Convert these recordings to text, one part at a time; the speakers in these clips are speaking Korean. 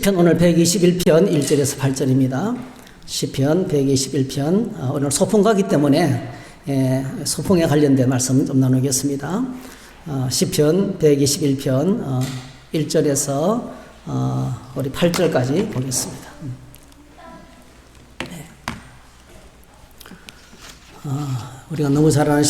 시편 오늘 121편 1절에서 8절입니다. 시편 121편 오늘 소풍가기 때문에 소풍에 관련된 말씀 좀 나누겠습니다. 시편 121편 1절에서 우리 8절까지 보겠습니다. 우리가 너무 잘 아는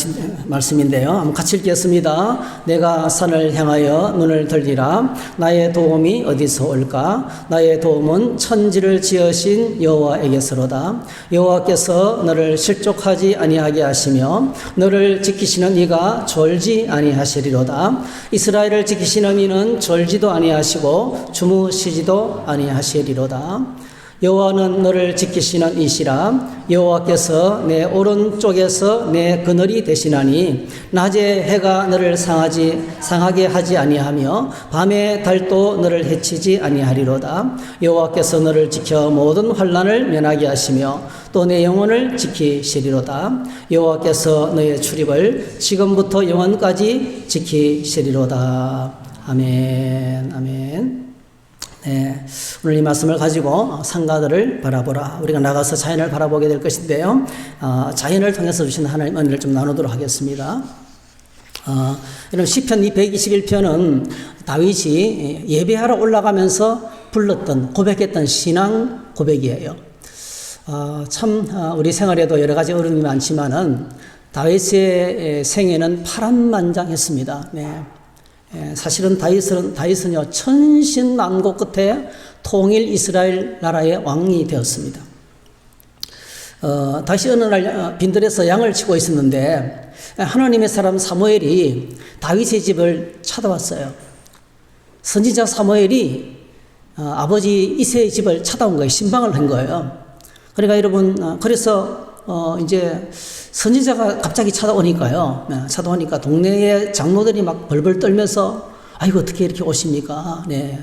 말씀인데요. 한번 같이 읽겠습니다. 내가 산을 향하여 눈을 들리라. 나의 도움이 어디서 올까? 나의 도움은 천지를 지으신 여호와에게서로다. 여호와께서 너를 실족하지 아니하게 하시며 너를 지키시는 이가 졸지 아니하시리로다. 이스라엘을 지키시는 이는 졸지도 아니하시고 주무시지도 아니하시리로다. 여호와는 너를 지키시는 이시라. 여호와께서 내 오른쪽에서 내 그늘이 되시나니 낮에 해가 너를 상하게 하지 아니하며 밤에 달도 너를 해치지 아니하리로다. 여호와께서 너를 지켜 모든 환난을 면하게 하시며 또 내 영혼을 지키시리로다. 여호와께서 너의 출입을 지금부터 영원까지 지키시리로다. 아멘. 아멘. 네, 오늘 이 말씀을 가지고 상가들을 바라보라. 우리가 나가서 자연을 바라보게 될 것인데요. 자연을 통해서 주신 하나님 은혜를 좀 나누도록 하겠습니다. 이런 시편 121편은 다윗이 예배하러 올라가면서 불렀던 고백했던 신앙 고백이에요. 우리 생활에도 여러 가지 어려움이 많지만은 다윗의 생애는 파란만장했습니다. 네. 사실은 다윗은요 천신난고 끝에 통일 이스라엘 나라의 왕이 되었습니다. 다윗이 어느 날 빈들에서 양을 치고 있었는데 하나님의 사람 사무엘이 다윗의 집을 찾아왔어요. 선지자 사무엘이 아버지 이새의 집을 찾아온 거예요. 신방을 한 거예요. 그러니까 여러분 이제 선지자가 갑자기 찾아오니까요. 찾아오니까 동네의 장로들이 막 벌벌 떨면서 아이고 어떻게 이렇게 오십니까? 네.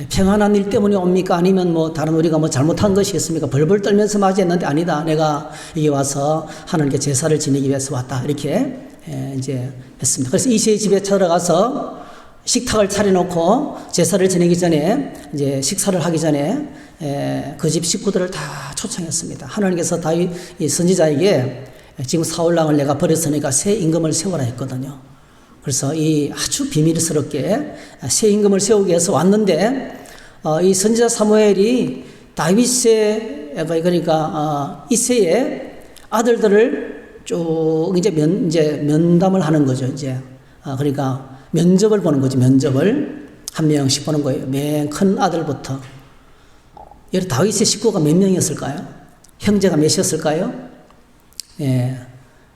평안한 일 때문에 옵니까? 아니면 다른 우리가 잘못한 것이겠습니까? 벌벌 떨면서 맞이했는데 아니다. 내가 여기 와서 하나님께 제사를 지내기 위해서 왔다. 이렇게 이제 했습니다. 그래서 이새의 집에 찾아가서 식탁을 차려놓고 제사를 지내기 전에 이제 식사를 하기 전에 그 집 식구들을 다 초청했습니다. 하나님께서 다윗 이 선지자에게 지금 사울왕을 내가 버렸으니까 새 임금을 세워라 했거든요. 그래서 이 아주 비밀스럽게 새 임금을 세우기 위해서 왔는데 이 선지자 사무엘이 다윗의 그러니까 이새의 아들들을 쭉 이제 면담을 하는 거죠. 이제 그러니까 면접을 보는 거죠. 면접을 한 명씩 보는 거예요. 맨 큰 아들부터. 여기 다윗의 식구가 몇 명이었을까요? 형제가 몇이었을까요?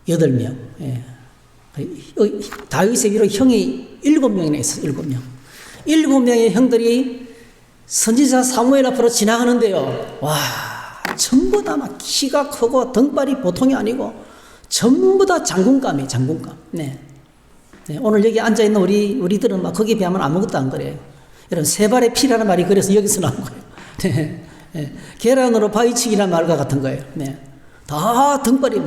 8명. 다윗의 위로 형이 7명이나 있어요. 7명. 7명의 형들이 선지자 사무엘 앞으로 지나가는데요. 와, 전부 다 막 키가 크고 등발이 보통이 아니고 전부 다 장군감이에요. 장군감. 네, 오늘 여기 앉아있는 우리들은 막 거기에 비하면 아무것도 안 그래요. 여러분, 세 발의 피라는 말이 그래서 여기서 나온 거예요. 계란으로 바위치기라는 말과 같은 거예요. 네. 다 등발이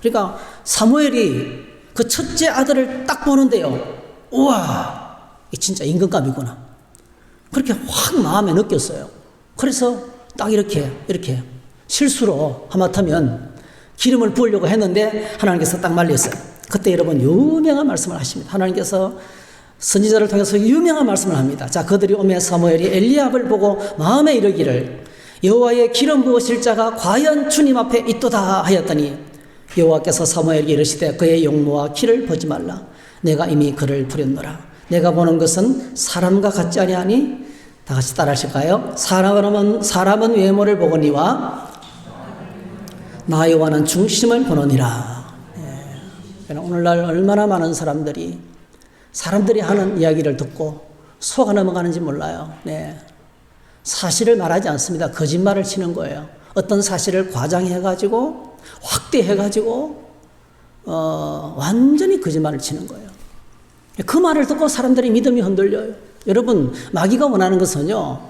그러니까 사무엘이 그 첫째 아들을 딱 보는데요. 우와, 이 진짜 임금감이구나. 그렇게 확 마음에 느꼈어요. 그래서 딱 이렇게 실수로 하마터면 기름을 부으려고 했는데 하나님께서 딱 말렸어요. 그때 여러분 유명한 말씀을 하십니다. 하나님께서 선지자를 통해서 유명한 말씀을 합니다. 자, 그들이 오매 사무엘이 엘리압을 보고 마음에 이르기를 여호와의 기름 부으실 자가 과연 주님 앞에 있도다 하였더니 여호와께서 사무엘에게 이르시되 그의 용모와 키를 보지 말라. 내가 이미 그를 부렸노라. 내가 보는 것은 사람과 같지 아니하니. 다 같이 따라하실까요? 사람은 외모를 보거니와 나 여호와는 중심을 보느니라. 오늘날 얼마나 많은 사람들이 하는 이야기를 듣고 속아 넘어가는지 몰라요. 네. 사실을 말하지 않습니다. 거짓말을 치는 거예요. 어떤 사실을 과장해가지고 확대해가지고 완전히 거짓말을 치는 거예요. 그 말을 듣고 사람들이 믿음이 흔들려요. 여러분, 마귀가 원하는 것은요,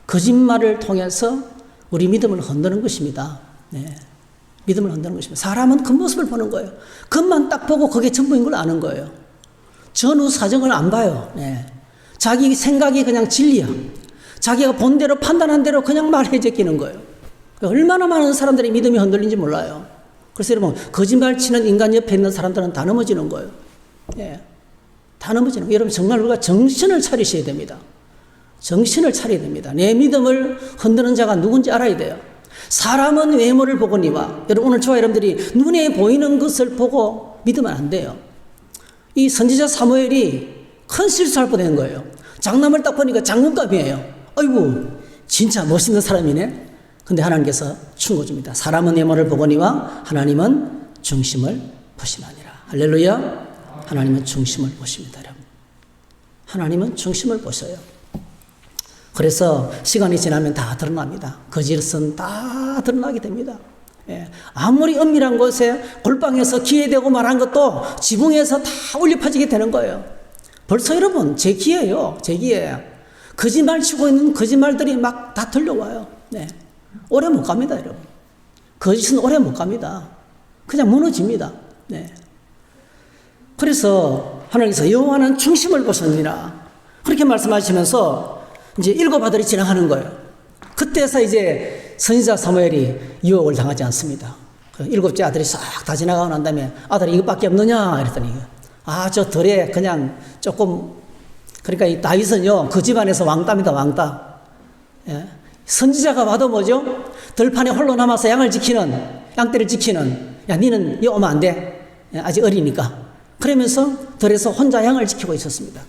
거짓말을 통해서 우리 믿음을 흔드는 것입니다. 네. 믿음을 흔드는 것입니다. 사람은 겉모습을 보는 거예요. 겉만 딱 보고 그게 전부인 걸 아는 거예요. 전후 사정을 안 봐요. 네. 자기 생각이 그냥 진리야. 자기가 본 대로 판단한 대로 그냥 말해 제끼는 거예요. 얼마나 많은 사람들이 믿음이 흔들린지 몰라요. 그래서 여러분, 거짓말 치는 인간 옆에 있는 사람들은 다 넘어지는 거예요. 예. 다 넘어지는 거예요. 여러분, 정말 우리가 정신을 차리셔야 됩니다. 정신을 차려야 됩니다. 내 믿음을 흔드는 자가 누군지 알아야 돼요. 사람은 외모를 보거니와, 여러분, 오늘 저와 여러분들이 눈에 보이는 것을 보고 믿으면 안 돼요. 이 선지자 사무엘이 큰 실수할 뻔한 거예요. 장남을 딱 보니까 장군감이에요. 아이고, 진짜 멋있는 사람이네. 근데 하나님께서 충고줍니다. 사람은 외모를 보거니와 하나님은 중심을 보시나니라. 할렐루야. 하나님은 중심을 보십니다, 여러분. 하나님은 중심을 보셔요. 그래서 시간이 지나면 다 드러납니다. 거짓은 다 드러나게 됩니다. 예. 아무리 은밀한 곳에 골방에서 기회되고 말한 것도 지붕에서 다 울려 퍼지게 되는 거예요. 벌써 여러분, 제 기회예요. 제 기회예요. 거짓말 치고 있는 거짓말들이 막 다 들려와요. 네. 오래 못 갑니다, 여러분. 거짓은 오래 못 갑니다. 그냥 무너집니다. 네. 그래서 하나님께서 여호와는 중심을 보셨느니라. 그렇게 말씀하시면서 이제 일곱 아들이 지나가는 거예요. 그때서 이제 선지자 사무엘이 유혹을 당하지 않습니다. 그 일곱째 아들이 싹 다 지나가고 난 다음에 아들이 이것밖에 없느냐 이랬더니 저 덜에 그냥 조금, 그러니까 이 다윗은요 그 집안에서 왕따입니다. 왕따. 예. 선지자가 와도 뭐죠? 들판에 홀로 남아서 양떼를 지키는, 야 니는 여기 오면 안 돼. 아직 어리니까. 그러면서 들에서 혼자 양을 지키고 있었습니다.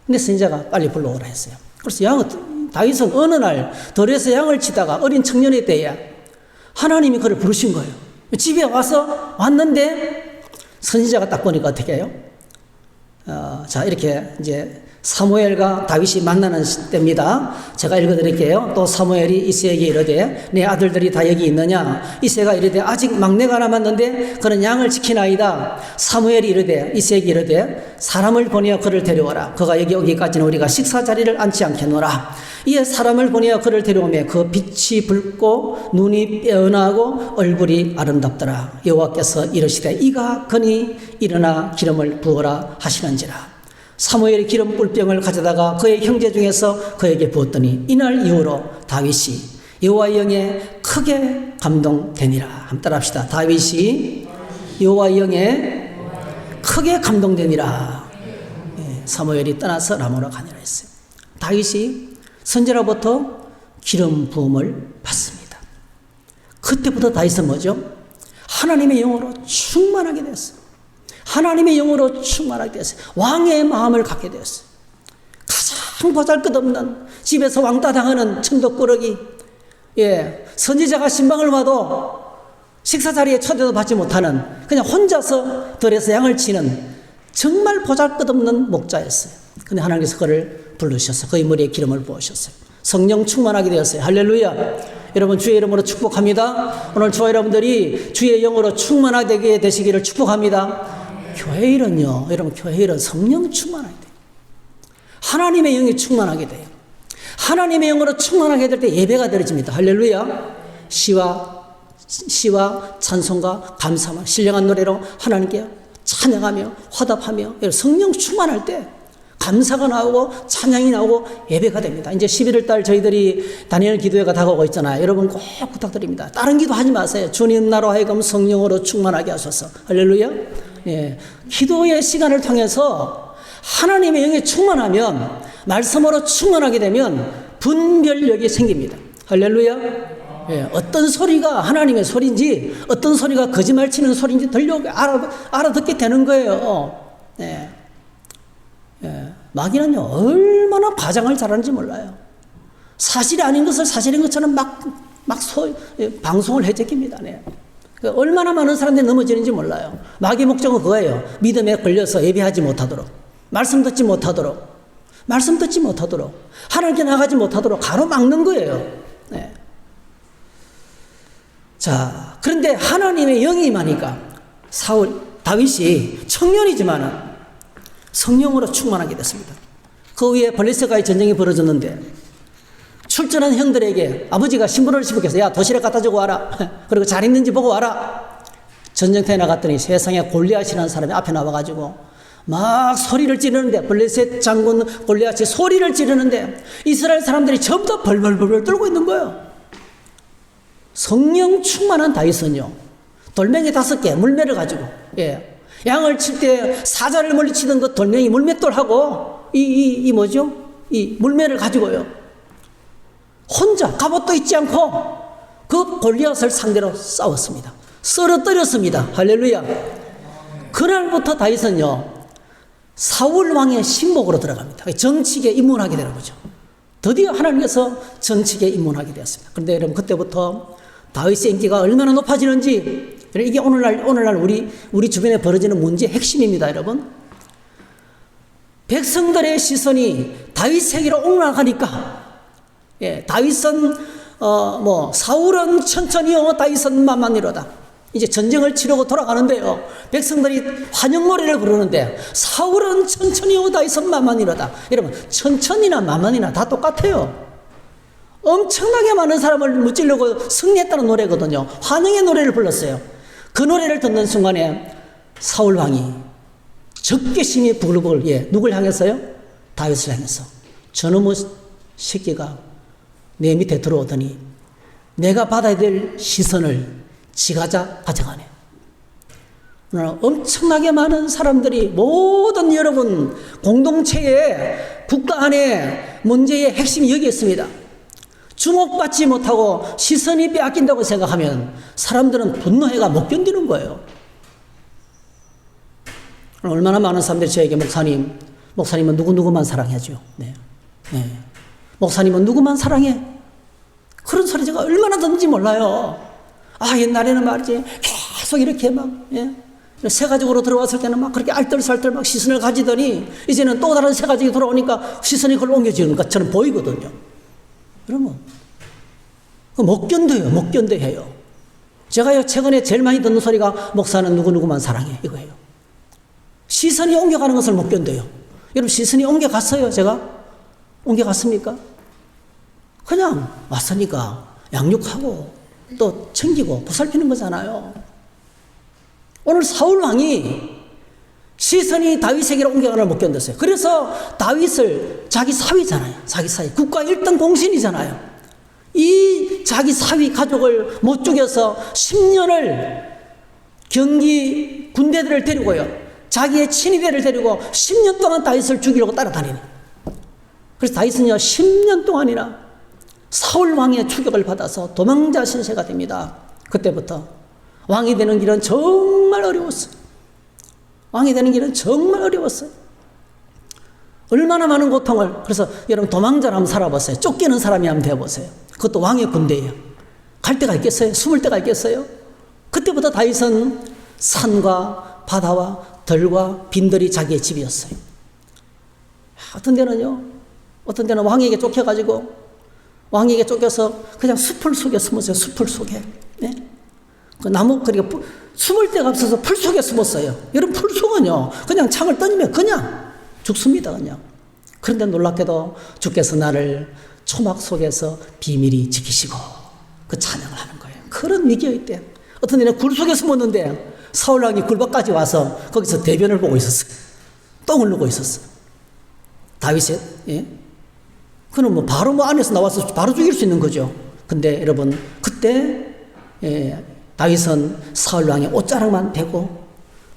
근데 선지자가 빨리 불러오라 했어요. 그래서 다윗은 어느 날 들에서 양을 치다가 어린 청년의 때에 하나님이 그를 부르신 거예요. 집에 왔는데 선지자가 딱 보니까 어떻게 해요? 자, 이렇게 이제 사무엘과 다윗이 만나는 때입니다. 제가 읽어드릴게요. 또 사무엘이 이새에게 이르되 내 아들들이 다 여기 있느냐? 이새가 이르되 아직 막내가 남았는데 그는 양을 지키나이다. 사무엘이 이르되 이새에게 이르되 사람을 보내어 그를 데려오라. 그가 여기 오기까지는 우리가 식사 자리를 앉지 않겠노라. 이에 사람을 보내어 그를 데려오매 그 빛이 붉고 눈이 빼어나고 얼굴이 아름답더라. 여호와께서 이르시되 이가 그니 일어나 기름을 부어라 하시는지라. 사무엘이 기름 뿔병을 가져다가 그의 형제 중에서 그에게 부었더니 이날 이후로 다윗이 여호와의 영에 크게 감동되니라. 한번 따라합시다. 다윗이 여호와의 영에 크게 감동되니라. 예, 사무엘이 떠나서 라모로 가니라 했어요. 다윗이 선지자로부터 기름 부음을 받습니다. 그때부터 다윗은 뭐죠? 하나님의 영으로 충만하게 됐어요. 하나님의 영으로 충만하게 됐어요. 왕의 마음을 갖게 되었어요. 가장 보잘것없는 집에서 왕따 당하는 천덕꾸러기, 선지자가 신방을 와도 식사 자리에 초대도 받지 못하는 그냥 혼자서 들에서 양을 치는 정말 보잘것없는 목자였어요. 근데 하나님께서 그를 부르셔서 그의 머리에 기름을 부으셨어요. 성령 충만하게 되었어요. 할렐루야. 여러분 주의 이름으로 축복합니다. 오늘 저와 여러분들이 주의 영으로 충만하게 되시기를 축복합니다. 교회 일은요, 여러분 교회 일은 성령 충만하게 돼요. 하나님의 영이 충만하게 돼요. 하나님의 영으로 충만하게 될 때 예배가 드려집니다. 할렐루야. 시와 찬송과 감사와 신령한 노래로 하나님께 찬양하며 화답하며 성령 충만할 때 감사가 나오고 찬양이 나오고 예배가 됩니다. 이제 11월 달 저희들이 다니엘 기도회가 다가오고 있잖아요. 여러분 꼭 부탁드립니다. 다른 기도 하지 마세요. 주님 나로 하여금 성령으로 충만하게 하소서. 할렐루야. 예. 기도의 시간을 통해서 하나님의 영에 충만하면, 말씀으로 충만하게 되면 분별력이 생깁니다. 할렐루야. 예. 어떤 소리가 하나님의 소리인지 어떤 소리가 거짓말 치는 소리인지 알아듣게 되는 거예요. 예. 예. 마귀는요 얼마나 과장을 잘하는지 몰라요. 사실이 아닌 것을 사실인 것처럼 방송을 해제깁니다. 네. 얼마나 많은 사람들이 넘어지는지 몰라요. 마귀의 목적은 그거예요. 믿음에 걸려서 예배하지 못하도록, 말씀 듣지 못하도록, 하나님께 나가지 못하도록 가로막는 거예요. 네. 자, 그런데 하나님의 영이 임하니까 다윗이 청년이지만은 성령으로 충만하게 됐습니다. 그 위에 블레셋과의 전쟁이 벌어졌는데 출전한 형들에게 아버지가 신부를 시복해서 야 도시락 갖다 주고 와라. 그리고 잘 있는지 보고 와라. 전쟁터에 나갔더니 세상에 골리앗이라는 사람이 앞에 나와가지고 막 소리를 지르는데, 블레셋 장군 골리앗이 소리를 지르는데 이스라엘 사람들이 전부 다 벌벌벌 떨고 있는 거예요. 성령 충만한 다윗은요, 돌멩이 5개 물매를 가지고, 양을 칠 때 사자를 물리치던 그 돌멩이 물맷돌하고 이 물매를 가지고요, 혼자 갑옷도 입지 않고 그 골리앗을 상대로 싸웠습니다. 쓰러뜨렸습니다. 할렐루야. 그날부터 다윗은요, 사울 왕의 신복으로 들어갑니다. 정치계에 입문하게 되는 거죠. 드디어 하나님께서 정치계에 입문하게 되었습니다. 그런데 여러분, 그때부터 다윗의 인기가 얼마나 높아지는지, 이게 오늘날 우리 주변에 벌어지는 문제의 핵심입니다, 여러분. 백성들의 시선이 다윗에게로 옮아가니까, 다윗은 사울은 천천히요, 다윗은 만만히로다. 이제 전쟁을 치르고 돌아가는데요, 백성들이 환영 노래를 부르는데 사울은 천천히요, 다윗은 만만히로다. 여러분, 천천히나 만만히나 다 똑같아요. 엄청나게 많은 사람을 무찌르고 승리했다는 노래거든요. 환영의 노래를 불렀어요. 그 노래를 듣는 순간에 사울 왕이 적개심이 부글부글, 누굴 향해서요? 다윗을 향해서. 저놈의 새끼가 내 밑에 들어오더니 내가 받아야 될 시선을 지가 가져가네. 오늘 엄청나게 많은 사람들이, 모든 여러분 공동체의 국가 안에 문제의 핵심이 여기 있습니다. 주목받지 못하고 시선이 빼앗긴다고 생각하면 사람들은 분노해가 못 견디는 거예요. 얼마나 많은 사람들이 저에게 목사님은 누구누구만 사랑해줘. 목사님은 누구만 사랑해. 그런 소리 제가 얼마나 듣는지 몰라요. 옛날에는 말이지, 계속 이렇게 막, 새 가족으로 들어왔을 때는 막 그렇게 알뜰살뜰 막 시선을 가지더니 이제는 또 다른 새 가족이 들어오니까 시선이 그걸 옮겨지는 것처럼 보이거든요. 여러분, 못 견뎌요. 못 견뎌해요. 제가 최근에 제일 많이 듣는 소리가 목사는 누구누구만 사랑해, 이거예요. 시선이 옮겨가는 것을 못 견뎌요. 여러분, 시선이 옮겨갔어요? 제가? 옮겨갔습니까? 그냥 왔으니까 양육하고 또 챙기고 보살피는 거잖아요. 오늘 사울 왕이 시선이 다윗에게로 옮겨가는 걸 못 견뎠어요. 그래서 다윗을 자기 사위잖아요. 자기 사위. 국가 1등 공신이잖아요. 이 자기 사위 가족을 못 죽여서 10년을 경기 군대들을 데리고요, 자기의 친위대를 데리고 10년 동안 다윗을 죽이려고 따라다니네. 그래서 다윗은요, 10년 동안이나 사울 왕의 추격을 받아서 도망자 신세가 됩니다. 그때부터 왕이 되는 길은 정말 어려웠어요. 왕이 되는 길은 정말 어려웠어요. 얼마나 많은 고통을. 그래서 여러분, 도망자로 한번 살아보세요. 쫓기는 사람이 한번 되어보세요. 그것도 왕의 군대예요. 갈 데가 있겠어요? 숨을 데가 있겠어요? 그때부터 다윗은 산과 바다와 들과 빈들이 자기의 집이었어요. 어떤 데는 왕에게 쫓겨서 그냥 숲을 속에 숨었어요. 숲을 속에. 그 나무, 그리고 숨을 데가 없어서 풀 속에 숨었어요. 여러분, 풀 속은요, 그냥 창을 던지면 그냥 죽습니다, 그냥. 그런데 놀랍게도 주께서 나를 초막 속에서 비밀히 지키시고, 그 찬양을 하는 거예요. 그런 위기의 때. 어떤 데는 굴 속에 숨었는데 사울왕이 굴밭까지 와서 거기서 대변을 보고 있었어요. 똥을 누고 있었어요. 다윗이, 그는 바로 안에서 나와서 바로 죽일 수 있는 거죠. 근데 여러분, 그때, 다윗은 사울왕의 옷자락만 대고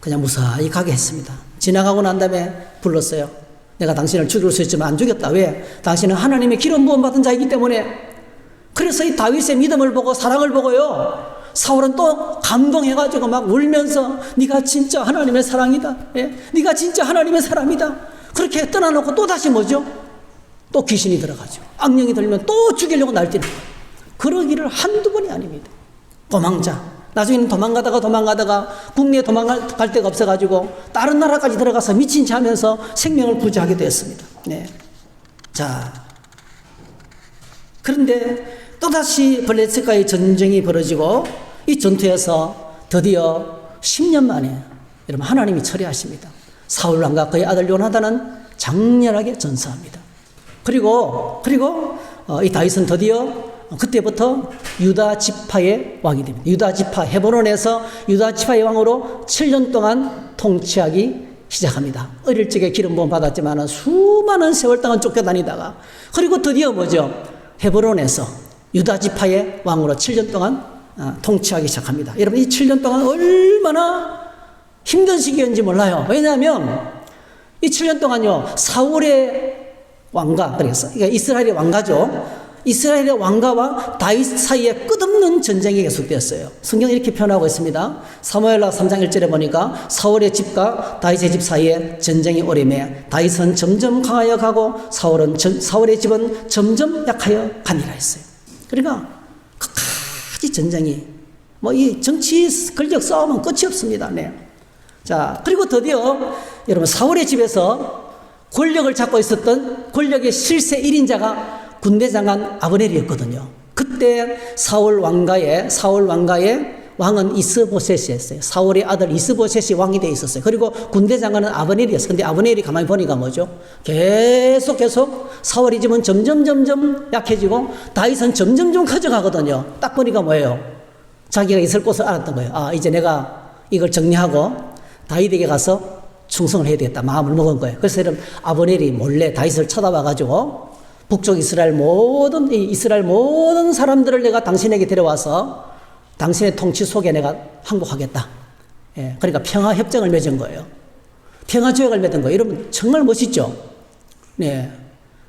그냥 무사히 가게 했습니다. 지나가고 난 다음에 불렀어요. 내가 당신을 죽일 수 있지만 안 죽였다. 왜? 당신은 하나님의 기름 부음 받은 자이기 때문에. 그래서 이 다윗의 믿음을 보고 사랑을 보고요, 사울은 또 감동해가지고 막 울면서 네가 진짜 하나님의 사랑이다. 네가 진짜 하나님의 사람이다. 그렇게 떠나놓고 또 다시 또 귀신이 들어가죠. 악령이 들면 또 죽이려고 날뛰는 거예요. 그러기를 한두 번이 아닙니다. 도망자. 나중에는 도망가다가 국내에 도망갈 데가 없어가지고 다른 나라까지 들어가서 미친 체 하면서 생명을 구제하게 되었습니다. 자, 그런데 또다시 블레셋과의 전쟁이 벌어지고 이 전투에서 드디어 10년 만에 여러분, 하나님이 처리하십니다. 사울 왕과 그의 아들 요나단은 장렬하게 전사합니다. 그리고 이 다윗은 드디어 그때부터 유다 지파의 왕이 됩니다. 유다 지파, 헤브론에서 유다 지파의 왕으로 7년 동안 통치하기 시작합니다. 어릴 적에 기름 부음 받았지만 수많은 세월 동안 쫓겨다니다가 그리고 드디어 뭐죠? 헤브론에서 유다 지파의 왕으로 7년 동안 통치하기 시작합니다. 여러분 이 7년 동안 얼마나 힘든 시기였는지 몰라요. 왜냐하면 이 7년 동안요 사울의 왕가 그러니까 이스라엘의 왕가죠. 이스라엘의 왕가와 다윗 사이에 끝없는 전쟁이 계속되었어요. 성경이 이렇게 표현하고 있습니다. 사무엘하 3장 1절에 보니까 사울의 집과 다윗의 집 사이에 전쟁이 오래매 다윗은 점점 강하여 가고 사울의 집은 점점 약하여 가니라 했어요. 그러니까 끝까지 전쟁이 이 정치 권력 싸움은 끝이 없습니다. 네. 자, 그리고 드디어 여러분 사울의 집에서 권력을 잡고 있었던 권력의 실세 1인자가 군대 장관 아브넬이었거든요. 그때 사울 왕가의 왕은 이스보셋이었어요. 사울의 아들 이스보셋이 왕이 되어 있었어요. 그리고 군대 장관은 아브넬이었어요. 근데 아브넬이 가만히 보니까 뭐죠? 계속 사울의 집은 점점 약해지고 다윗은 점점 커져가거든요. 딱 보니까 뭐예요? 자기가 있을 곳을 알았던 거예요. 이제 내가 이걸 정리하고 다윗에게 가서 충성을 해야 되겠다. 마음을 먹은 거예요. 그래서 여러분 아브넬이 몰래 다윗을 쳐다봐가지고 북쪽 이스라엘 모든 사람들을 내가 당신에게 데려와서 당신의 통치 속에 내가 항복하겠다. 예, 그러니까 평화 협정을 맺은 거예요. 평화 조약을 맺은 거예요. 여러분 정말 멋있죠? 네.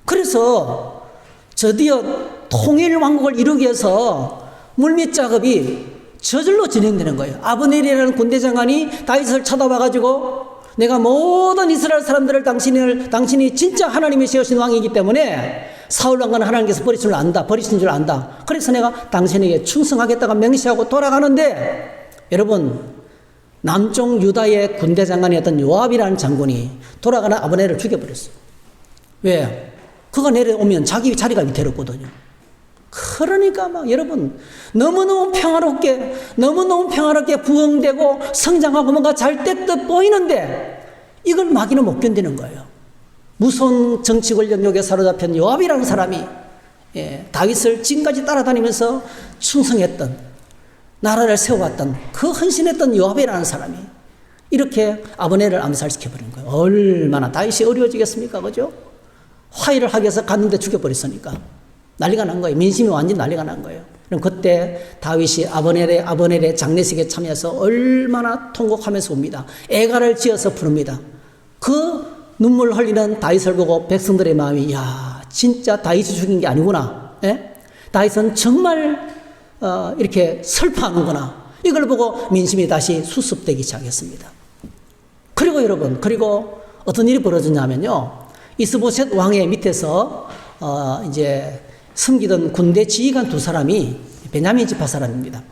그래서 드디어 통일 왕국을 이루기 위해서 물밑 작업이 저절로 진행되는 거예요. 아브넬이라는 군대 장관이 다윗을 쳐다봐가지고 내가 모든 이스라엘 사람들을 당신이 진짜 하나님이 세우신 왕이기 때문에 사울 왕가는 하나님께서 버리신 줄 안다. 그래서 내가 당신에게 충성하겠다가 맹세하고 돌아가는데 여러분 남쪽 유다의 군대 장관이었던 요압이라는 장군이 돌아가는 아브넬을 죽여버렸어요. 왜? 그가 내려오면 자기 자리가 위태롭거든요. 그러니까 여러분 너무너무 평화롭게 부흥되고 성장하고 뭔가 잘 됐듯 보이는데 이걸 마귀는 못 견디는 거예요. 무서운 정치 권력욕에 사로잡힌 요압이라는 사람이 다윗을 지금까지 따라다니면서 충성했던 나라를 세워왔던 그 헌신했던 요압이라는 사람이 이렇게 아브넬을 암살시켜버린 거예요. 얼마나 다윗이 어려워지겠습니까? 그죠? 화해를 하기 위해서 갔는데 죽여버렸으니까 난리가 난 거예요. 민심이 완전히 난리가 난 거예요. 그럼 그때 다윗이 아브넬의 장례식에 참여해서 얼마나 통곡하면서 옵니다. 애가를 지어서 부릅니다. 그 눈물 흘리는 다윗을 보고 백성들의 마음이 진짜 다윗이 죽인 게 아니구나. 예? 다윗은 정말 이렇게 슬퍼하는구나. 이걸 보고 민심이 다시 수습되기 시작했습니다. 그리고 여러분 어떤 일이 벌어졌냐면요. 이스보셋 왕의 밑에서 이제 섬기던 군대 지휘관 두 사람이 베냐민 지파 사람입니다.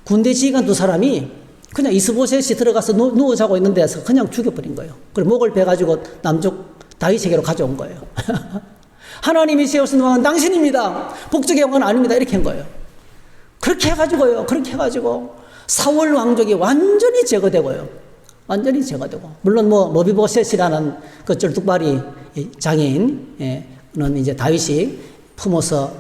군대 지휘관 두 사람이 그냥 이스보셋이 들어가서 누워 자고 있는 데서 그냥 죽여버린 거예요. 그리고 목을 베가지고 남쪽 다윗에게로 가져온 거예요. 하나님이 세우신 왕은 당신입니다. 북쪽의 왕은 아닙니다. 이렇게 한 거예요. 그렇게 해가지고 사울 왕족이 완전히 제거되고요. 완전히 제거되고 물론 머비보셋이라는 그 쩔뚝발이 장애인은 이제 다윗이 품어서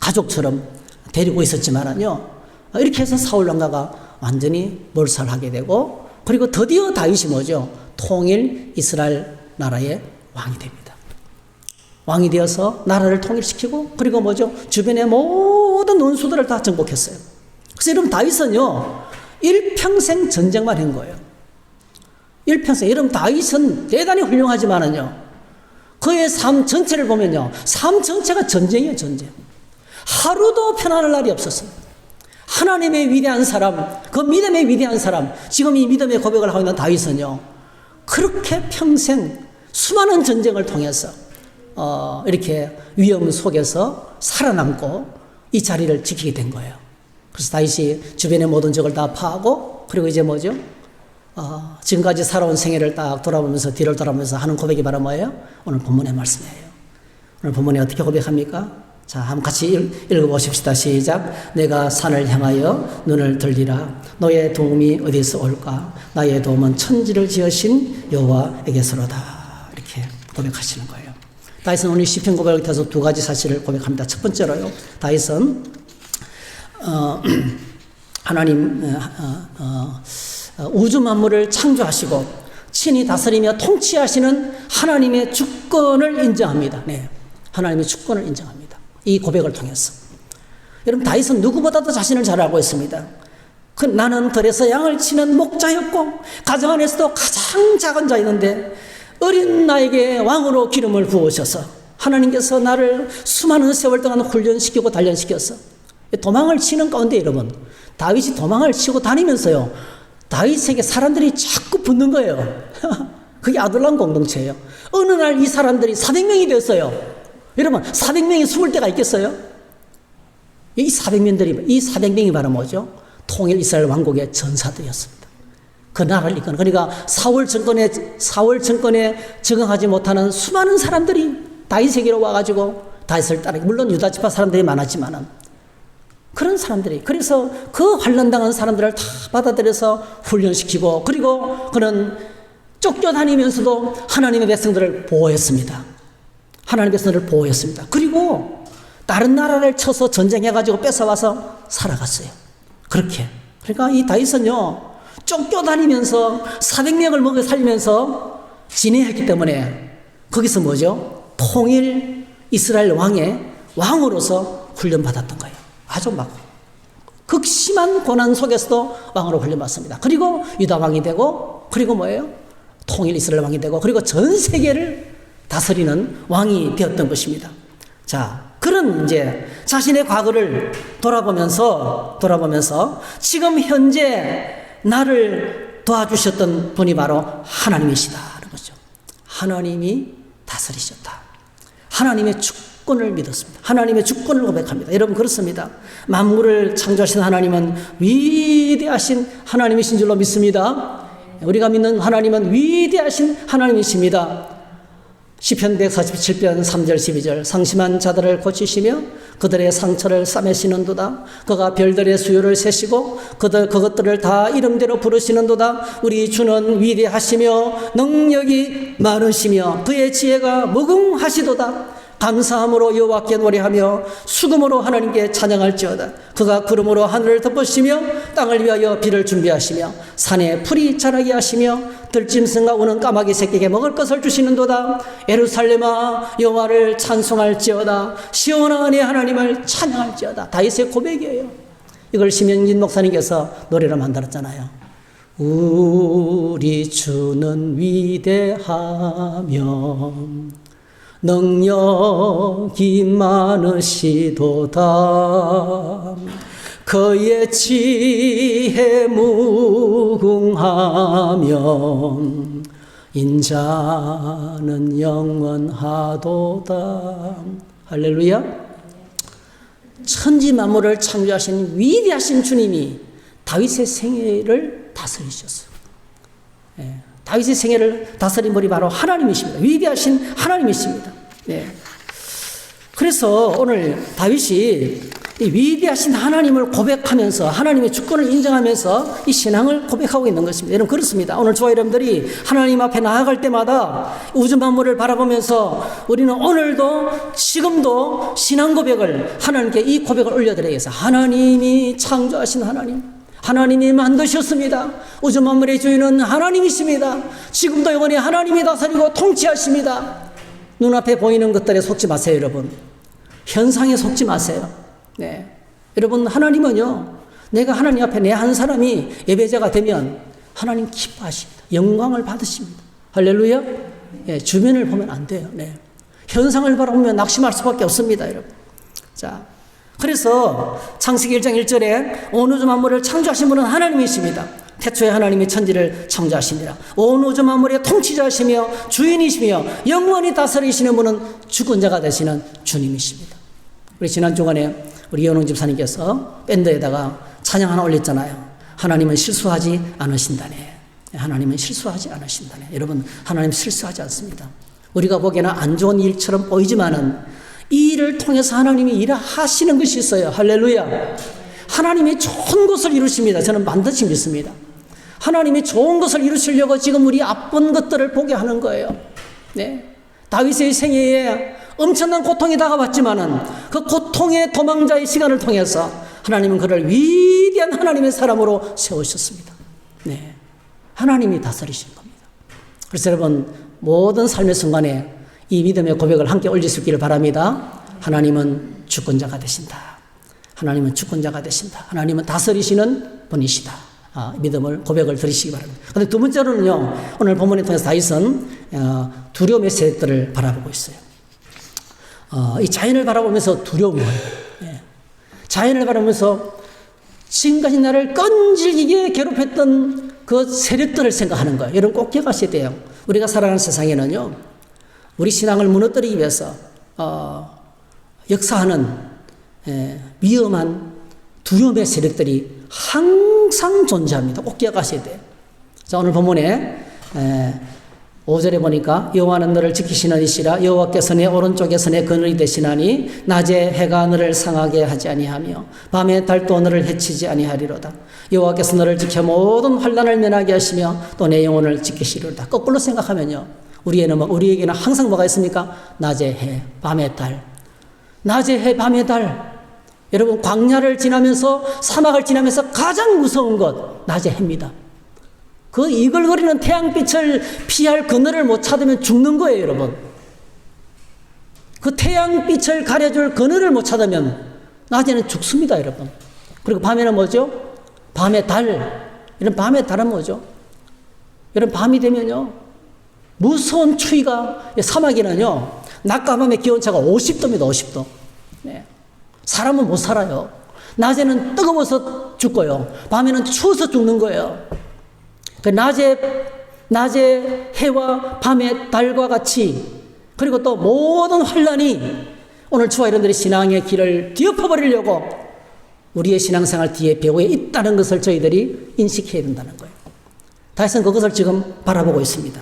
가족처럼 데리고 있었지만은요. 이렇게 해서 사울 왕가가 완전히 몰살하게 되고 그리고 드디어 다윗이 뭐죠? 통일 이스라엘 나라의 왕이 됩니다. 왕이 되어서 나라를 통일시키고 그리고 뭐죠? 주변의 모든 원수들을 다 정복했어요. 그래서 여러분 다윗은요. 일평생 전쟁만 한 거예요. 일평생. 여러분 다윗은 대단히 훌륭하지만은요. 그의 삶 전체를 보면요. 삶 전체가 전쟁이에요. 전쟁. 하루도 편안할 날이 없었어요. 하나님의 위대한 사람, 그 믿음의 위대한 사람, 지금 이 믿음의 고백을 하고 있는 다윗은요. 그렇게 평생 수많은 전쟁을 통해서 이렇게 위험 속에서 살아남고 이 자리를 지키게 된 거예요. 그래서 다윗이 주변의 모든 적을 다 파하고 그리고 이제 뭐죠? 지금까지 살아온 생애를 딱 돌아보면서 뒤를 돌아보면서 하는 고백이 바로 뭐예요? 오늘 본문의 말씀이에요. 오늘 본문에 어떻게 고백합니까? 자, 한번 같이 읽어보십시다. 시작. 내가 산을 향하여 눈을 들리라. 너의 도움이 어디서 올까? 나의 도움은 천지를 지으신 여호와에게서로다. 이렇게 고백하시는 거예요. 다윗은 오늘 시편 고백을 통해서 두 가지 사실을 고백합니다. 첫 번째로요. 다윗은 하나님 우주 만물을 창조하시고 친히 다스리며 통치하시는 하나님의 주권을 인정합니다. 네, 하나님의 주권을 인정합니다. 이 고백을 통해서. 여러분, 다윗은 누구보다도 자신을 잘 알고 있습니다. 나는 들에서 양을 치는 목자였고 가정 안에서도 가장 작은 자였는데 어린 나에게 왕으로 기름을 부으셔서 하나님께서 나를 수많은 세월 동안 훈련시키고 단련시켜서 도망을 치는 가운데, 여러분, 다윗이 도망을 치고 다니면서요, 다윗에게 사람들이 자꾸 붙는 거예요. 그게 아둘람 공동체예요. 어느 날 이 사람들이 400명이 됐어요. 여러분, 400명이 숨을 데가 있겠어요? 이 400명이 바로 뭐죠? 통일 이스라엘 왕국의 전사들이었습니다. 그 나라를 이끄는, 그러니까 사울 정권에 적응하지 못하는 수많은 사람들이 다윗에게로 와가지고 다윗을 따르고, 물론 유다 지파 사람들이 많았지만은 그런 사람들이, 그래서 그 환난당한 사람들을 다 받아들여서 훈련시키고, 그리고 그는 쫓겨다니면서도 하나님의 백성들을 보호했습니다. 하나님의 백성들을 보호했습니다. 그리고 다른 나라를 쳐서 전쟁해가지고 뺏어와서 살아갔어요. 그렇게. 그러니까 이 다윗은요, 쫓겨다니면서 400명을 먹여 살리면서 지내했기 때문에 거기서 뭐죠? 통일 이스라엘 왕으로서 훈련받았던 거예요. 아주 막 극심한 고난 속에서도 왕으로 훈련받습니다. 그리고 유다 왕이 되고, 그리고 뭐예요? 통일 이스라엘 왕이 되고, 그리고 전 세계를 다스리는 왕이 되었던 것입니다. 자, 그런 이제 자신의 과거를 돌아보면서 지금 현재 나를 도와주셨던 분이 바로 하나님이시다는 거죠. 하나님이 다스리셨다. 하나님의 주권을 믿었습니다. 하나님의 주권을 고백합니다. 여러분, 그렇습니다. 만물을 창조하신 하나님은 위대하신 하나님이신 줄로 믿습니다. 우리가 믿는 하나님은 위대하신 하나님이십니다. 시편 147편 3절 12절, 상심한 자들을 고치시며 그들의 상처를 싸매시는도다. 그가 별들의 수요를 세시고 그것들을 다 이름대로 부르시는도다. 우리 주는 위대하시며 능력이 많으시며 그의 지혜가 무궁하시도다. 감사함으로 여호와께 노래하며 수금으로 하나님께 찬양할지어다. 그가 구름으로 하늘을 덮으시며 땅을 위하여 비를 준비하시며 산에 풀이 자라게 하시며 들짐승과 우는 까마귀 새끼에게 먹을 것을 주시는도다. 예루살렘아, 여호와를 찬송할지어다. 시온아, 내 하나님을 찬양할지어다. 다윗의 고백이에요. 이걸 심영진 목사님께서 노래로 만들었잖아요. 우리 주는 위대하며 능력이 많으시도다. 그의 지혜 무궁하며 인자는 영원하도다. 할렐루야. 천지 만물을 창조하신 위대하신 주님이 다윗의 생애를 다스리셨어요. 다윗의 생애를 다스린 분이 바로 하나님이십니다. 위대하신 하나님이십니다. 네. 그래서 오늘 다윗이 이 위대하신 하나님을 고백하면서 하나님의 주권을 인정하면서 이 신앙을 고백하고 있는 것입니다. 여러분, 그렇습니다. 오늘 저와 여러분들이 하나님 앞에 나아갈 때마다 우주 만물을 바라보면서 우리는 오늘도 지금도 신앙 고백을 하나님께 이 고백을 올려드려야 해서, 하나님이 창조하신 하나님이 만드셨습니다. 우주 만물의 주인은 하나님이십니다. 지금도 영원히 하나님이 다스리고 통치하십니다. 눈앞에 보이는 것들에 속지 마세요, 여러분. 현상에 속지 마세요. 네. 여러분, 하나님은요, 내가 하나님 앞에 내 한 사람이 예배자가 되면 하나님 기뻐하십니다. 영광을 받으십니다. 할렐루야. 예, 주변을 보면 안 돼요. 네. 현상을 바라보면 낙심할 수밖에 없습니다, 여러분. 자, 그래서 창세기 1장 1절에 온 우주 만물을 창조하신 분은 하나님이십니다. 태초에 하나님이 천지를 창조하시니라. 온 우주 만물의 통치자시며 주인이시며 영원히 다스리시는 분은 주권자가 되시는 주님이십니다. 우리 지난 주간에 우리 이현웅 집사님께서 밴드에다가 찬양 하나 올렸잖아요. 하나님은 실수하지 않으신다네. 하나님은 실수하지 않으신다네. 여러분, 하나님 실수하지 않습니다. 우리가 보기에는 안 좋은 일처럼 보이지만은 이 일을 통해서 하나님이 일하시는 것이 있어요. 할렐루야. 하나님이 좋은 것을 이루십니다. 저는 반드시 믿습니다. 하나님이 좋은 것을 이루시려고 지금 우리 아픈 것들을 보게 하는 거예요. 네. 다윗의 생애에 엄청난 고통이 다가왔지만은 그 고통의 도망자의 시간을 통해서 하나님은 그를 위대한 하나님의 사람으로 세우셨습니다. 네. 하나님이 다스리신 겁니다. 그래서 여러분 모든 삶의 순간에 이 믿음의 고백을 함께 올릴 수 있기를 바랍니다. 하나님은 주권자가 되신다. 하나님은 주권자가 되신다. 하나님은 다스리시는 분이시다. 믿음을 고백을 드리시기 바랍니다. 그런데 두 번째로는요, 오늘 본문에 통해서 다윗은 두려움의 세력들을 바라보고 있어요. 이 자연을 바라보면서 두려움을, 자연을 바라보면서 지금까지 나를 끈질기게 괴롭혔던 그 세력들을 생각하는 거예요. 여러분 꼭 기억하셔야 돼요. 우리가 살아가는 세상에는요, 우리 신앙을 무너뜨리기 위해서 역사하는 위험한 두려움의 세력들이 항상 존재합니다. 꼭 기억하셔야 돼요. 자, 오늘 본문에 5절에 보니까 여호와는 너를 지키시는 이시라 여호와께서 내 오른쪽에서 내 그늘이 되시나니 낮에 해가 너를 상하게 하지 아니하며 밤에 달도 너를 해치지 아니하리로다. 여호와께서 너를 지켜 모든 환난을 면하게 하시며 또 내 영혼을 지키시리로다. 거꾸로 생각하면요, 우리에게는 항상 뭐가 있습니까? 낮에 해, 밤에 달. 낮에 해, 밤에 달. 여러분 광야를 지나면서 사막을 지나면서 가장 무서운 것 낮의 해입니다. 그 이글거리는 태양빛을 피할 그늘을 못 찾으면 죽는 거예요, 여러분. 그 태양빛을 가려줄 그늘을 못 찾으면 낮에는 죽습니다, 여러분. 그리고 밤에는 뭐죠? 밤의 달. 이런 밤의 달은 뭐죠? 이런 밤이 되면요, 무서운 추위가, 사막에는요, 낮과 밤의 기온차가 50도입니다, 50도. 네. 사람은 못 살아요. 낮에는 뜨거워서 죽고요. 밤에는 추워서 죽는 거예요. 낮에 해와 밤의 달과 같이, 그리고 또 모든 환난이 오늘 저와 여러분들의 신앙의 길을 뒤엎어버리려고 우리의 신앙생활 뒤에 배후에 있다는 것을 저희들이 인식해야 된다는 거예요. 다윗은 그것을 지금 바라보고 있습니다.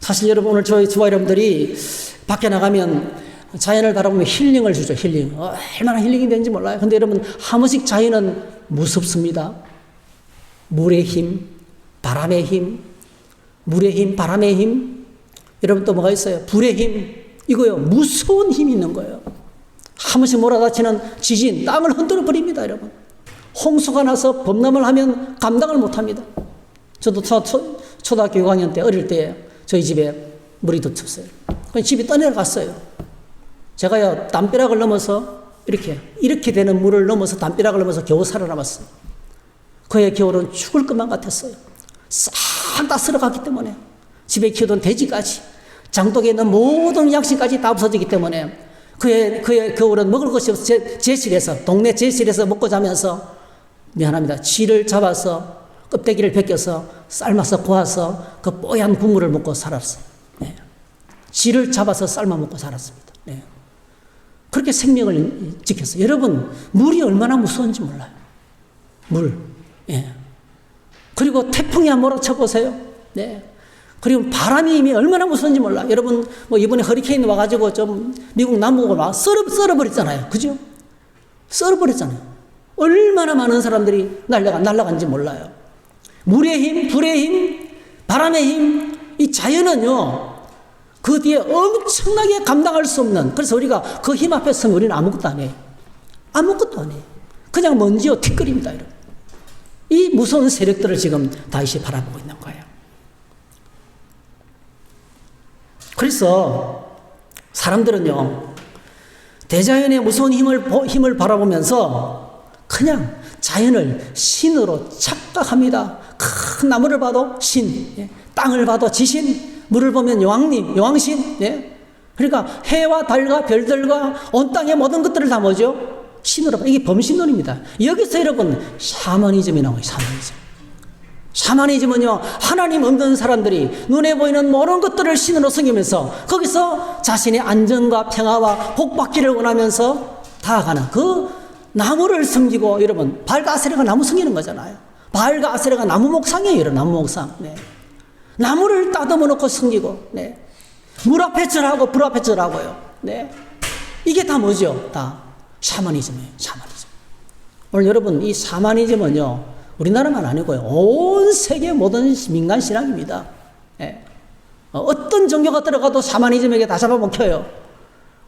사실 여러분 오늘 저와 여러분들이 밖에 나가면 자연을 바라보면 힐링을 주죠. 힐링. 얼마나 힐링이 되는지 몰라요. 근데 여러분 한 번씩 자연은 무섭습니다. 물의 힘, 바람의 힘, 물의 힘, 바람의 힘. 여러분 또 뭐가 있어요? 불의 힘. 이거요, 무서운 힘이 있는 거예요. 한 번씩 몰아닥치는 지진, 땅을 흔들어 버립니다, 여러분. 홍수가 나서 범람을 하면 감당을 못 합니다. 저도 초등학교 6학년 때 어릴 때 저희 집에 물이 덮쳤어요. 그래서 집이 떠내려갔어요. 제가요, 담벼락을 넘어서 이렇게 되는 물을 넘어서 담벼락을 넘어서 겨우 살아남았어요. 그의 겨울은 죽을 것만 같았어요. 싹 다 쓸어갔기 때문에. 집에 키우던 돼지까지, 장독에 있는 모든 양식까지 다 없어지기 때문에 그의 겨울은 먹을 것이 없어 제실에서, 동네 제실에서 먹고 자면서, 미안합니다, 쥐를 잡아서 껍데기를 벗겨서 삶아서 구워서 그 뽀얀 국물을 먹고 살았어요. 네. 쥐를 잡아서 삶아 먹고 살았습니다. 네. 그렇게 생명을 지켰어요. 여러분, 물이 얼마나 무서운지 몰라요. 물. 예. 그리고 태풍이 한 몰아쳐 보세요. 네. 그리고 바람이 이미 얼마나 무서운지 몰라요. 여러분, 뭐 이번에 허리케인 와가지고 좀 미국 남부가 막 썰어버렸잖아요. 그죠? 썰어버렸잖아요. 얼마나 많은 사람들이 날아간지 몰라요. 물의 힘, 불의 힘, 바람의 힘, 이 자연은요, 그 뒤에 엄청나게 감당할 수 없는, 그래서 우리가 그 힘 앞에 서면 우리는 아무것도 안 해요. 아무것도 안 해요. 그냥 먼지요, 티끌입니다, 여러분. 이 무서운 세력들을 지금 다윗이 바라보고 있는 거예요. 그래서 사람들은요, 대자연의 무서운 힘을 바라보면서 그냥 자연을 신으로 착각합니다. 큰 나무를 봐도 신, 땅을 봐도 지신, 물을 보면 여왕님, 여왕신. 예? 그러니까 해와 달과 별들과 온 땅의 모든 것들을 다 뭐죠? 신으로 봐. 이게 범신론입니다. 여기서 여러분 샤머니즘이 나와요. 샤머니즘. 샤머니즘은요, 하나님 없는 사람들이 눈에 보이는 모든 것들을 신으로 섬기면서 거기서 자신의 안전과 평화와 복받기를 원하면서 다가가는 그 나무를 섬기고, 여러분 바알과 아세라가 나무 섬기는 거잖아요. 바알과 아세라가 나무 목상이에요. 여러분 나무 목상. 네. 나무를 따듬어 놓고 섬기고, 네. 물 앞에 절하고 불 앞에 절하고요. 네. 이게 다 뭐죠? 다 샤머니즘이에요. 샤머니즘. 오늘 여러분 이 샤머니즘은요, 우리나라만 아니고요, 온 세계 모든 민간 신앙입니다. 예. 어떤 종교가 들어가도 샤머니즘에게 다 잡아먹혀요.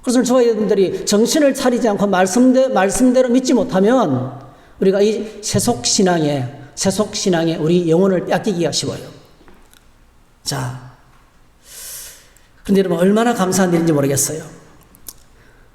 그래서 저와 여러분들이 정신을 차리지 않고 말씀대로 믿지 못하면 우리가 이 세속신앙에 우리 영혼을 뺏기기가 쉬워요. 자, 그런데 여러분 얼마나 감사한 일인지 모르겠어요.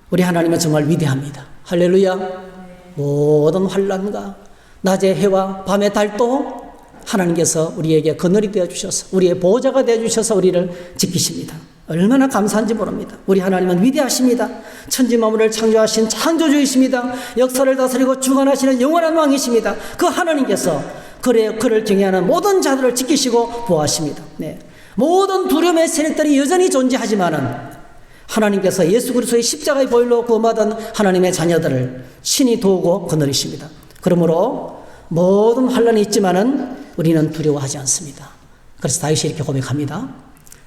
우리 하나님은 정말 위대합니다. 할렐루야. 모든 환난과 낮의 해와 밤의 달도 하나님께서 우리에게 그늘이 되어주셔서 우리의 보호자가 되어주셔서 우리를 지키십니다. 얼마나 감사한지 모릅니다. 우리 하나님은 위대하십니다. 천지 만물을 창조하신 창조주이십니다. 역사를 다스리고 주관하시는 영원한 왕이십니다. 그 하나님께서 그를 경외하는 모든 자들을 지키시고 보호하십니다. 네. 모든 두려움의 세력들이 여전히 존재하지만은 하나님께서 예수 그리스도의 십자가의 보혈로 구원받은 하나님의 자녀들을 친히 도우고 거느리십니다. 그러므로 모든 환난이 있지만은 우리는 두려워하지 않습니다. 그래서 다윗이 이렇게 고백합니다.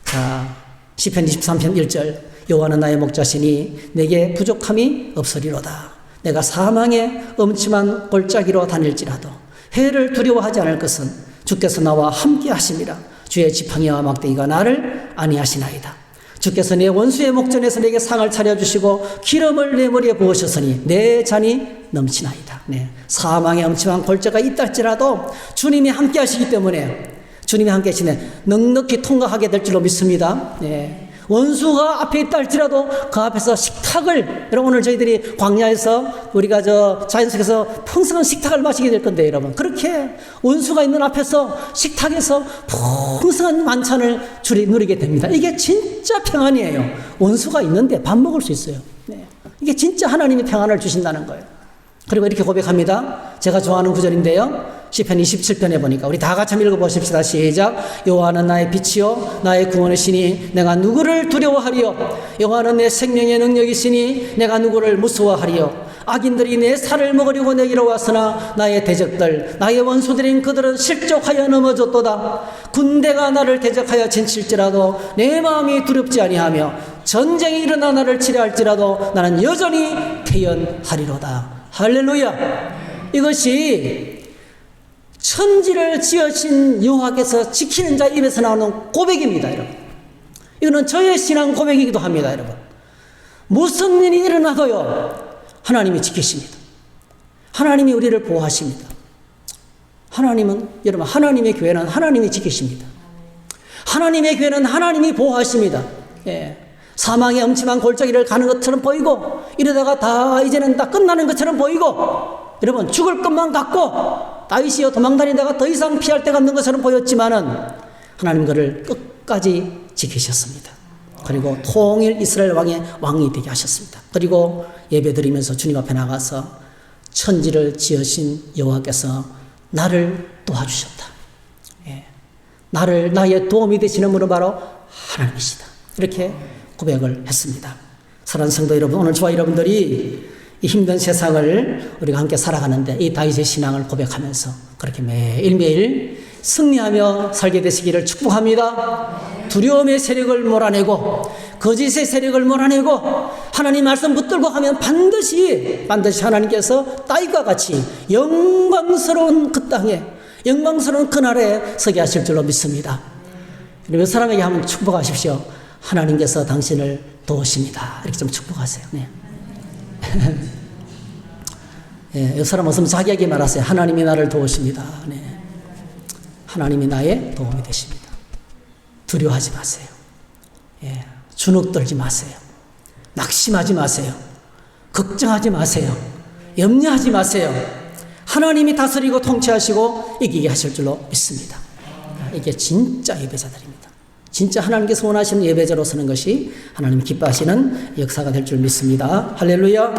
자, 시편 23편 1절 여호와는 나의 목자시니 내게 부족함이 없으리로다. 내가 사망의 엄침한 골짜기로 다닐지라도 해를 두려워하지 않을 것은 주께서 나와 함께 하심이라. 주의 지팡이와 막대기가 나를 안위하시나이다. 주께서 내 원수의 목전에서 내게 상을 차려주시고 기름을 내 머리에 부으셨으니 내 잔이 넘치나이다. 네. 사망의 엄침한 골짜기가 있다 할지라도 주님이 함께 하시기 때문에 주님이 함께 하시네 넉넉히 통과하게 될 줄로 믿습니다. 네. 원수가 앞에 있다 할지라도 그 앞에서 식탁을, 여러분 오늘 저희들이 광야에서 우리가 자연 속에서 풍성한 식탁을 마시게 될 건데 여러분 그렇게 원수가 있는 앞에서 식탁에서 풍성한 만찬을 누리게 됩니다. 이게 진짜 평안이에요. 원수가 있는데 밥 먹을 수 있어요. 네. 이게 진짜 하나님이 평안을 주신다는 거예요. 그리고 이렇게 고백합니다. 제가 좋아하는 구절인데요. 시편 27편에 보니까 우리 다 같이 한번 읽어보십시다. 시작. 여호와는 나의 빛이요 나의 구원이시니 내가 누구를 두려워하리요. 여호와는 내 생명의 능력이시니 내가 누구를 무서워하리요. 악인들이 내 살을 먹으려고 내게로 왔으나 나의 대적들 나의 원수들인 그들은 실족하여 넘어졌도다. 군대가 나를 대적하여 진칠지라도 내 마음이 두렵지 아니하며 전쟁이 일어나 나를 치려할지라도 나는 여전히 태연하리로다. 할렐루야. 이것이 천지를 지으신 여호와께서 지키는 자 입에서 나오는 고백입니다, 여러분. 이거는 저의 신앙 고백이기도 합니다, 여러분. 무슨 일이 일어나도요, 하나님이 지키십니다. 하나님이 우리를 보호하십니다. 하나님은, 여러분, 하나님의 교회는 하나님이 지키십니다. 하나님의 교회는 하나님이 보호하십니다. 예. 사망의 엄침한 골짜기를 가는 것처럼 보이고, 이러다가 다 이제는 다 끝나는 것처럼 보이고, 여러분, 죽을 것만 같고, 다윗이요 도망다니다가 더 이상 피할 데가 없는 것처럼 보였지만은 하나님 그를 끝까지 지키셨습니다. 그리고 통일 이스라엘 왕이 되게 하셨습니다. 그리고 예배드리면서 주님 앞에 나가서 천지를 지으신 여호와께서 나를 도와주셨다. 예. 나의 도움이 되시는 분은 바로 하나님이시다. 이렇게 고백을 했습니다. 사랑하는 성도 여러분, 오늘 저와 여러분들이 이 힘든 세상을 우리가 함께 살아가는데 이 다윗의 신앙을 고백하면서 그렇게 매일매일 승리하며 살게 되시기를 축복합니다. 두려움의 세력을 몰아내고 거짓의 세력을 몰아내고 하나님 말씀 붙들고 하면 반드시 하나님께서 다윗과 같이 영광스러운 그 땅에 영광스러운 그날에 서게 하실 줄로 믿습니다. 몇 사람에게 한번 축복하십시오. 하나님께서 당신을 도우십니다. 이렇게 좀 축복하세요. 네. 예, 이 사람 없으면 자기에게 말하세요. 하나님이 나를 도우십니다. 네. 하나님이 나의 도움이 되십니다. 두려워하지 마세요. 예, 주눅 들지 마세요. 낙심하지 마세요. 걱정하지 마세요. 염려하지 마세요. 하나님이 다스리고 통치하시고 이기게 하실 줄로 믿습니다. 이게 진짜 예배자들입니다. 진짜 하나님께서 원하시는 예배자로 서는 것이 하나님 기뻐하시는 역사가 될 줄 믿습니다. 할렐루야.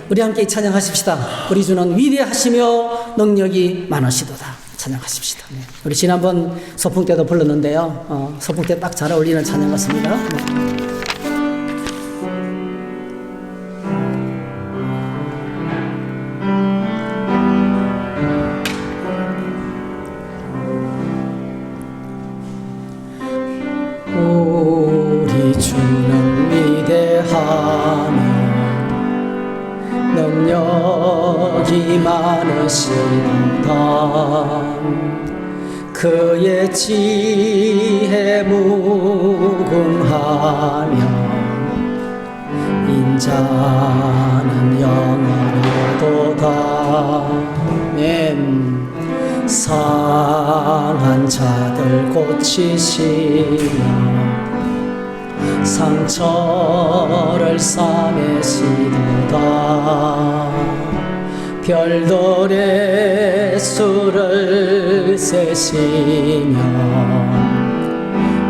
우리 함께 찬양하십시다. 우리 주는 위대하시며 능력이 많으시도다. 찬양하십시다. 네. 우리 지난번 소풍 때도 불렀는데요. 소풍 때 딱 잘 어울리는 찬양 같습니다. 네. 우리 주는 위대하며 능력이 많으시다. 그의 지혜 무궁하며 인자는 영원하도다. 아멘. 상한 자들 고치시며 상처를 싸매시도다 별들의 수를 세시며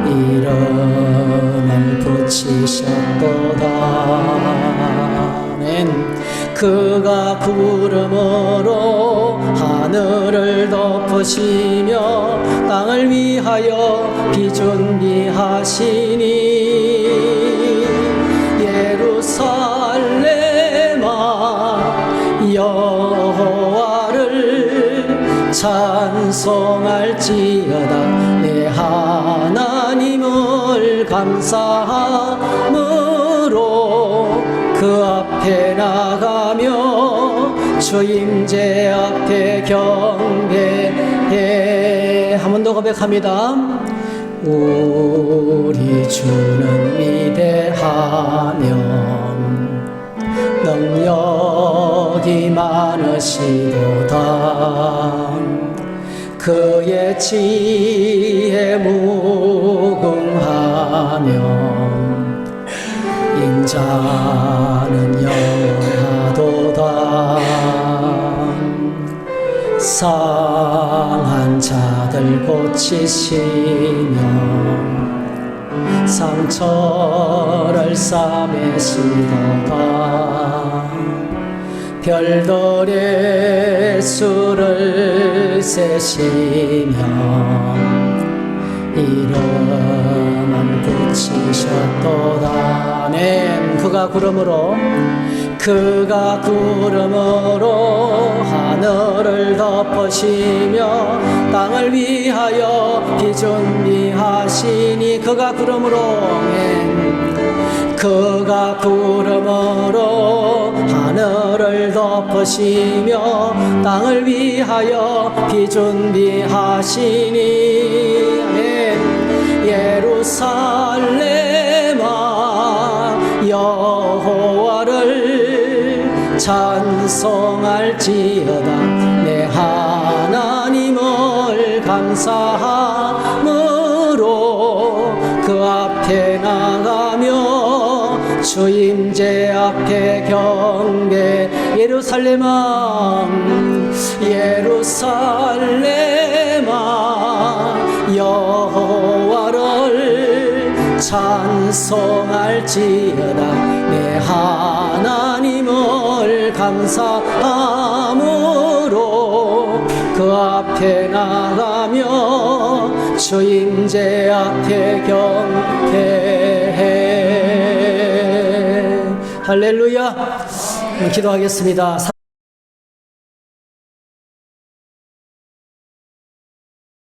이름을 붙이셨도다 그가 구름으로 하늘을 덮으시며 땅을 위하여 비 준비하시니 예루살렘아 여호와를 찬송할지어다 내 하나님을 감사함으로 그 앞에 나가며 주 임재 앞에 경배해 한 번 더 고백합니다. 우리 주는 위대하며 능력이 많으시도다 그의 지혜 무궁하며 인자는 영원하도다 상한 자들 고치시며 상처를 싸매시도다 별들의 수를 세시며 이름을 붙이셨도다 아멘 그가 구름으로 하늘을 덮으시며 땅을 위하여 비 준비하시니 그가 구름으로 하늘을 덮으시며 땅을 위하여 비 준비하시니 아멘 예루살렘아 여호와를 찬송할지어다 내 하나님을 감사함으로 그 앞에 나가며 주 임재 앞에 경배 예루살렘아 여호와를 찬송할지어다 내 하나님을 감사함으로 그 앞에 나가며 주 임재 앞에 경배해 할렐루야 기도하겠습니다.